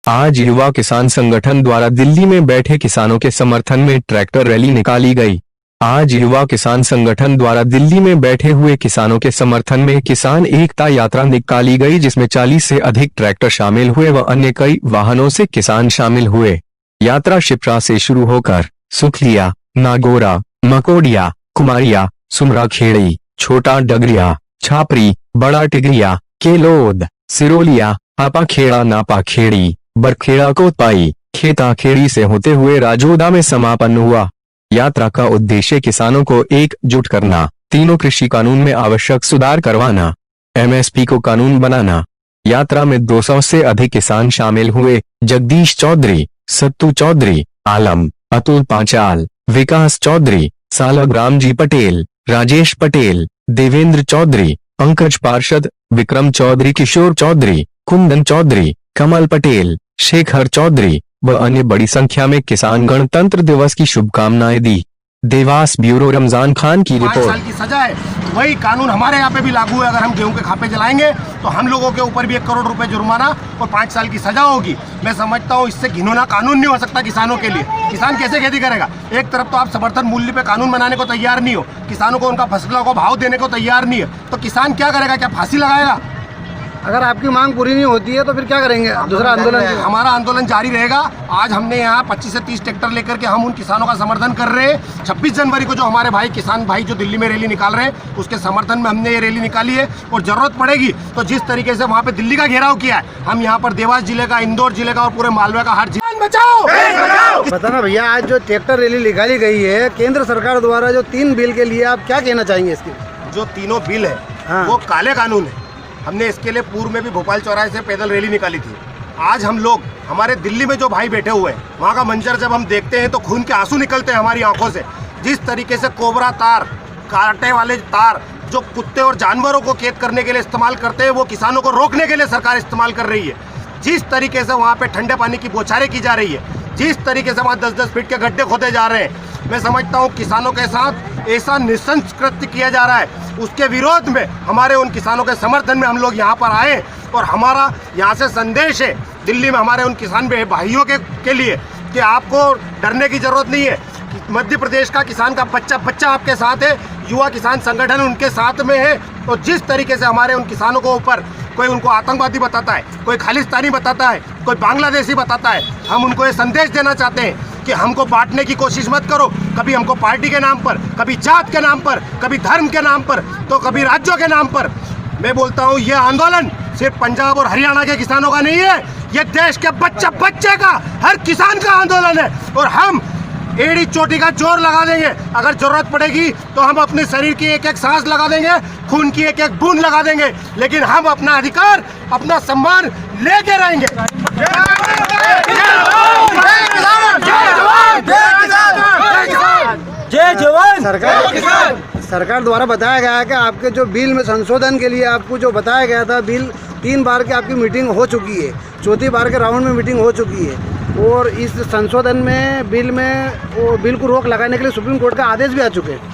आज युवा किसान संगठन द्वारा दिल्ली में बैठे किसानों के समर्थन में ट्रैक्टर रैली निकाली गई। आज युवा किसान संगठन द्वारा दिल्ली में बैठे हुए किसानों के समर्थन में किसान एकता यात्रा निकाली गई, जिसमें 40 से अधिक ट्रैक्टर शामिल हुए व अन्य कई वाहनों से किसान शामिल हुए। यात्रा शिप्रा से शुरू होकर सुखलिया, नागौरा, मकोडिया, कुमारिया, सुमराखेड़ी, छोटा डगरिया, छापरी, बड़ा टिगरिया, केलोद, सिरोलिया, आपाखेड़ा, नापाखेड़ी, बरखेड़ा, कोतपाई, खेताखेड़ी से होते हुए राजोदा में समापन हुआ। यात्रा का उद्देश्य किसानों को एकजुट करना, तीनों कृषि कानून में आवश्यक सुधार करवाना, एमएसपी को कानून बनाना। यात्रा में 200 से अधिक किसान शामिल हुए। जगदीश चौधरी, सत्तू चौधरी, आलम, अतुल पांचाल, विकास चौधरी, सालग्राम जी पटेल, राजेश पटेल, देवेंद्र चौधरी, पंकज पार्षद, विक्रम चौधरी, किशोर चौधरी, कुंदन चौधरी, कमल पटेल, शेखर चौधरी व अन्य बड़ी संख्या में किसान गणतंत्र दिवस की शुभकामनाएं दी। देवास ब्यूरो, रमजान खान की रिपोर्ट। 5 साल की सजा है, वही कानून हमारे यहाँ पे भी लागू है। अगर हम गेहूं के खापे जलाएंगे तो हम लोगों के ऊपर भी 1 करोड़ रुपए जुर्माना और 5 साल की सजा होगी। मैं समझता हूँ इससे घिनौना कानून नहीं हो सकता किसानों के लिए। किसान कैसे खेती करेगा? एक तरफ तो आप समर्थन मूल्य पे कानून बनाने को तैयार नहीं हो, किसानों को उनका फसलों को भाव देने को तैयार नहीं है, तो किसान क्या करेगा? क्या फांसी लगाएगा? अगर आपकी मांग पूरी नहीं होती है तो फिर क्या करेंगे? दूसरा आंदोलन? हमारा आंदोलन जारी रहेगा। आज हमने यहाँ 25 से 30 ट्रैक्टर लेकर के हम उन किसानों का समर्थन कर रहे हैं। 26 जनवरी को जो हमारे भाई किसान भाई जो दिल्ली में रैली निकाल रहे हैं, उसके समर्थन में हमने ये रैली निकाली है। और जरूरत पड़ेगी तो जिस तरीके से वहाँ पे दिल्ली का घेराव किया है, हम यहाँ पर देवास जिले का, इंदौर जिले का और पूरे मालवा का हर जिला बचाओ। बताना भैया, आज जो ट्रैक्टर रैली निकाली गई है केंद्र सरकार द्वारा, जो 3 बिल के लिए आप क्या कहना चाहेंगे? इसके जो तीनों बिल है वो काले कानून है। हमने इसके लिए पूर्व में भी भोपाल चौराहे से पैदल रैली निकाली थी। आज हम लोग हमारे दिल्ली में जो भाई बैठे हुए हैं, वहाँ का मंजर जब हम देखते हैं तो खून के आंसू निकलते हैं हमारी आंखों से। जिस तरीके से कोबरा तार, कांटे वाले तार जो कुत्ते और जानवरों को कैद करने के लिए इस्तेमाल करते हैं, वो किसानों को रोकने के लिए सरकार इस्तेमाल कर रही है। जिस तरीके से वहाँ पे ठंडे पानी की बौछारें की जा रही है, जिस तरीके से वहाँ 10-10 फीट के गड्ढे खोदे जा रहे हैं, मैं समझता हूँ किसानों के साथ ऐसा नृशंस कृत्य किया जा रहा है। उसके विरोध में, हमारे उन किसानों के समर्थन में हम लोग यहाँ पर आए। और हमारा यहाँ से संदेश है दिल्ली में हमारे उन किसान भाइयों के लिए कि आपको डरने की जरूरत नहीं है। मध्य प्रदेश का किसान का बच्चा आपके साथ है, युवा किसान संगठन उनके साथ में है। और जिस तरीके से हमारे उन किसानों को ऊपर कोई उनको आतंकवादी बताता है, कोई खालिस्तानी बताता है, कोई बांग्लादेशी बताता है, हम उनको ये संदेश देना चाहते हैं कि हमको बांटने की कोशिश मत करो। कभी हमको पार्टी के नाम पर, कभी जात के नाम पर, कभी धर्म के नाम पर, तो कभी राज्यों के नाम पर। मैं बोलता हूँ ये आंदोलन सिर्फ पंजाब और हरियाणा के किसानों का नहीं है, ये देश के बच्चे का, हर किसान का आंदोलन है। और हम एड़ी चोटी का जोर लगा देंगे। अगर जरूरत पड़ेगी तो हम अपने शरीर की एक-एक सांस लगा देंगे, खून की एक-एक बूंद लगा देंगे, लेकिन हम अपना अधिकार, अपना सम्मान लेके रहेंगे। जय जवान। सरकार द्वारा बताया गया है कि आपके जो बिल में संशोधन के लिए आपको जो बताया गया था, बिल 3 बार की आपकी मीटिंग हो चुकी है, 4थी बार के राउंड में मीटिंग हो चुकी है। और इस संशोधन में बिल को रोक लगाने के लिए सुप्रीम कोर्ट का आदेश भी आ चुके हैं।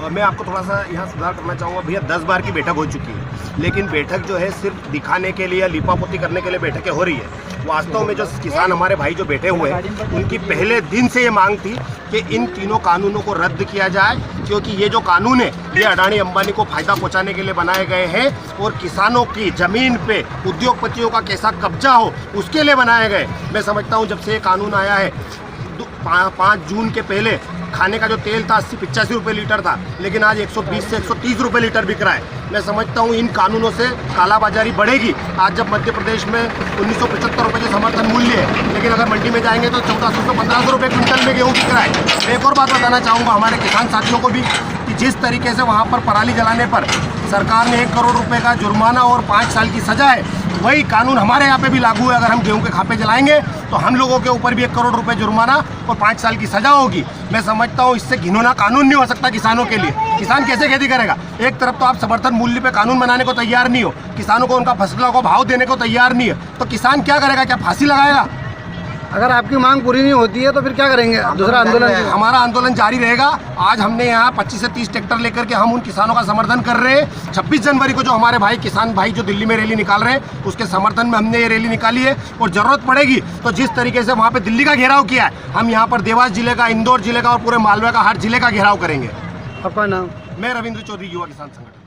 मैं आपको थोड़ा सा यहाँ सुधार करना चाहूँगा भैया। 10 बार की बैठक हो चुकी है, लेकिन बैठक जो है सिर्फ दिखाने के लिए, लिपापोती करने के लिए बैठकें हो रही है। वास्तव में जो किसान हमारे भाई जो बैठे हुए हैं, उनकी पहले दिन से ये मांग थी कि इन तीनों कानूनों को रद्द किया जाए, क्योंकि ये जो कानून है ये अडानी अंबानी को फायदा पहुंचाने के लिए बनाए गए हैं और किसानों की जमीन पे उद्योगपतियों का कैसा कब्जा हो उसके लिए बनाए गए। मैं समझता हूँ जब से ये कानून आया है, 5 जून के पहले खाने का जो तेल था 80-85 रुपये लीटर था, लेकिन आज 120 से 130 रुपये लीटर बिक रहा है। मैं समझता हूँ इन कानूनों से कालाबाजारी बढ़ेगी। आज जब मध्य प्रदेश में 1975 रुपये जो समर्थन मूल्य है, लेकिन अगर मंडी में जाएंगे तो 1400 से 1500 रुपये क्विंटल में गेहूँ बिक रहा है। एक और बात बताना चाहूँगा हमारे किसान साथियों को भी कि जिस तरीके से वहाँ पर पराली जलाने पर सरकार ने 1 करोड़ रुपये का जुर्माना और 5 साल की सजा है, वही कानून हमारे यहाँ पे भी लागू है। अगर हम गेहूं के खापे जलाएंगे तो हम लोगों के ऊपर भी 1 करोड़ रुपए जुर्माना और 5 साल की सजा होगी। मैं समझता हूँ इससे घिनौना कानून नहीं हो सकता किसानों के लिए। किसान कैसे खेती करेगा? एक तरफ तो आप समर्थन मूल्य पे कानून बनाने को तैयार नहीं हो, किसानों को उनका फसलों को भाव देने को तैयार नहीं है, तो किसान क्या करेगा? क्या फांसी लगाएगा? अगर आपकी मांग पूरी नहीं होती है तो फिर क्या करेंगे? दूसरा आंदोलन? हमारा आंदोलन जारी रहेगा। आज हमने यहाँ 25 से 30 ट्रैक्टर लेकर के हम उन किसानों का समर्थन कर रहे हैं। 26 जनवरी को जो हमारे भाई किसान भाई जो दिल्ली में रैली निकाल रहे हैं उसके समर्थन में हमने ये रैली निकाली है। और ज़रूरत पड़ेगी तो जिस तरीके से वहाँ पे दिल्ली का घेराव किया है, हम यहाँ पर देवास जिले का, इंदौर जिले का और पूरे मालवा का हर जिले का घेराव करेंगे। आपका नाम? मैं रविंद्र चौधरी, युवा किसान संगठन।